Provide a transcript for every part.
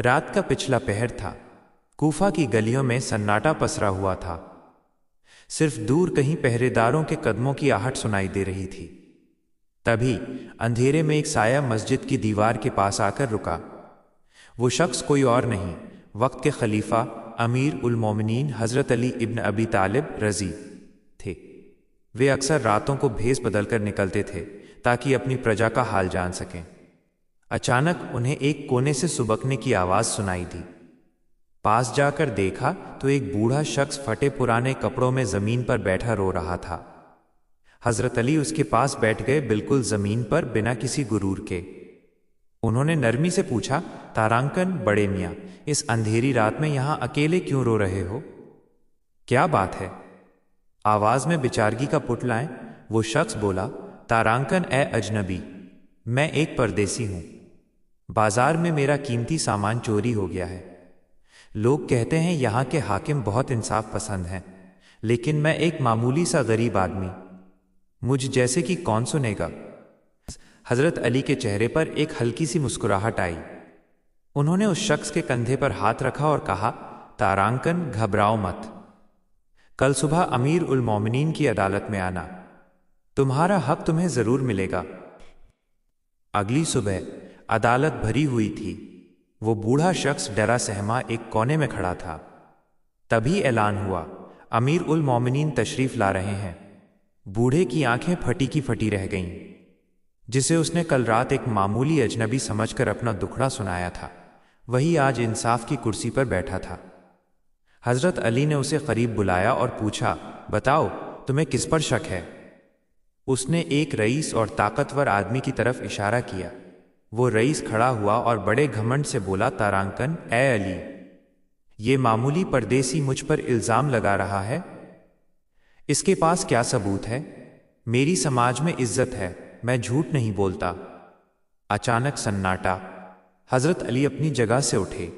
رات کا پچھلا پہر تھا۔ کوفہ کی گلیوں میں سناٹا پسرا ہوا تھا۔ صرف دور کہیں پہرے داروں کے قدموں کی آہٹ سنائی دے رہی تھی۔ تبھی اندھیرے میں ایک سایہ مسجد کی دیوار کے پاس آ کر رکا۔ وہ شخص کوئی اور نہیں، وقت کے خلیفہ امیر المومنین حضرت علی ابن ابی طالب رضی تھے۔ وہ اکثر راتوں کو بھیس بدل کر نکلتے تھے تاکہ اپنی پرجا کا حال جان سکیں۔ اچانک انہیں ایک کونے سے سبکنے کی آواز سنائی دی۔ پاس جا کر دیکھا تو ایک بوڑھا شخص پھٹے پرانے کپڑوں میں زمین پر بیٹھا رو رہا تھا۔ حضرت علی اس کے پاس بیٹھ گئے، بالکل زمین پر، بنا کسی غرور کے۔ انہوں نے نرمی سے پوچھا، تارانکن بڑے میاں، اس اندھیری رات میں یہاں اکیلے کیوں رو رہے ہو؟ کیا بات ہے؟ آواز میں بیچارگی کا پٹ لائیں۔ وہ شخص بولا، تارانکن اے اجنبی، میں ایک پردیسی ہوں۔ بازار میں میرا قیمتی سامان چوری ہو گیا ہے۔ لوگ کہتے ہیں یہاں کے حاکم بہت انصاف پسند ہیں، لیکن میں ایک معمولی سا غریب آدمی، مجھ جیسے کی کون سنے گا؟ حضرت علی کے چہرے پر ایک ہلکی سی مسکراہٹ آئی۔ انہوں نے اس شخص کے کندھے پر ہاتھ رکھا اور کہا، تارانکن گھبراؤ مت، کل صبح امیر المومنین کی عدالت میں آنا، تمہارا حق تمہیں ضرور ملے گا۔ اگلی صبح عدالت بھری ہوئی تھی۔ وہ بوڑھا شخص ڈرا سہما ایک کونے میں کھڑا تھا۔ تبھی اعلان ہوا، امیر المومنین تشریف لا رہے ہیں۔ بوڑھے کی آنکھیں پھٹی کی پھٹی رہ گئیں۔ جسے اس نے کل رات ایک معمولی اجنبی سمجھ کر اپنا دکھڑا سنایا تھا، وہی آج انصاف کی کرسی پر بیٹھا تھا۔ حضرت علی نے اسے قریب بلایا اور پوچھا، بتاؤ تمہیں کس پر شک ہے؟ اس نے ایک رئیس اور طاقتور آدمی کی طرف اشارہ کیا۔ وہ رئیس کھڑا ہوا اور بڑے گھمنڈ سے بولا، تارانکن اے علی، یہ معمولی پردیسی مجھ پر الزام لگا رہا ہے۔ اس کے پاس کیا ثبوت ہے؟ میری سماج میں عزت ہے، میں جھوٹ نہیں بولتا۔ اچانک سناٹا۔ حضرت علی اپنی جگہ سے اٹھے۔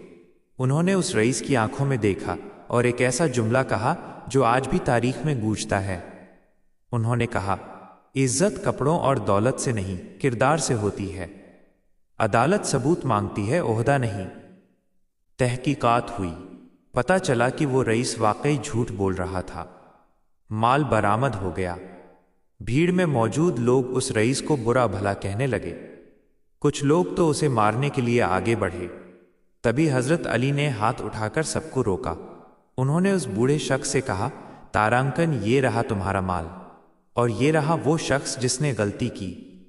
انہوں نے اس رئیس کی آنکھوں میں دیکھا اور ایک ایسا جملہ کہا جو آج بھی تاریخ میں گونجتا ہے۔ انہوں نے کہا، عزت کپڑوں اور دولت سے نہیں، کردار سے ہوتی ہے۔ عدالت ثبوت مانگتی ہے، عہدہ نہیں۔ تحقیقات ہوئی، پتہ چلا کہ وہ رئیس واقعی جھوٹ بول رہا تھا۔ مال برآمد ہو گیا۔ بھیڑ میں موجود لوگ اس رئیس کو برا بھلا کہنے لگے۔ کچھ لوگ تو اسے مارنے کے لیے آگے بڑھے۔ تبھی حضرت علی نے ہاتھ اٹھا کر سب کو روکا۔ انہوں نے اس بوڑھے شخص سے کہا، تارانکن یہ رہا تمہارا مال، اور یہ رہا وہ شخص جس نے غلطی کی۔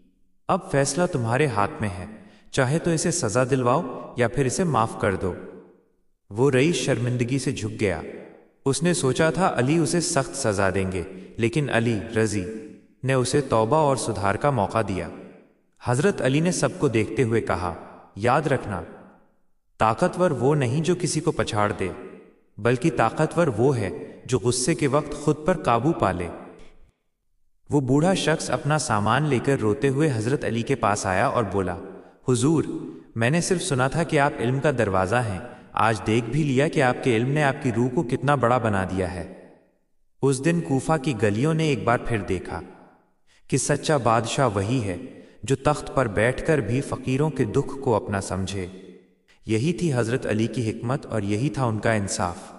اب فیصلہ تمہارے ہاتھ میں ہے، چاہے تو اسے سزا دلواؤ یا پھر اسے معاف کر دو۔ وہ رئیس شرمندگی سے جھک گیا۔ اس نے سوچا تھا علی اسے سخت سزا دیں گے، لیکن علی رضی نے اسے توبہ اور سدھار کا موقع دیا۔ حضرت علی نے سب کو دیکھتے ہوئے کہا، یاد رکھنا، طاقتور وہ نہیں جو کسی کو پچھاڑ دے، بلکہ طاقتور وہ ہے جو غصے کے وقت خود پر قابو پا لے۔ وہ بوڑھا شخص اپنا سامان لے کر روتے ہوئے حضرت علی کے پاس آیا اور بولا، حضور، میں نے صرف سنا تھا کہ آپ علم کا دروازہ ہیں، آج دیکھ بھی لیا کہ آپ کے علم نے آپ کی روح کو کتنا بڑا بنا دیا ہے۔ اس دن کوفہ کی گلیوں نے ایک بار پھر دیکھا کہ سچا بادشاہ وہی ہے جو تخت پر بیٹھ کر بھی فقیروں کے دکھ کو اپنا سمجھے۔ یہی تھی حضرت علی کی حکمت اور یہی تھا ان کا انصاف۔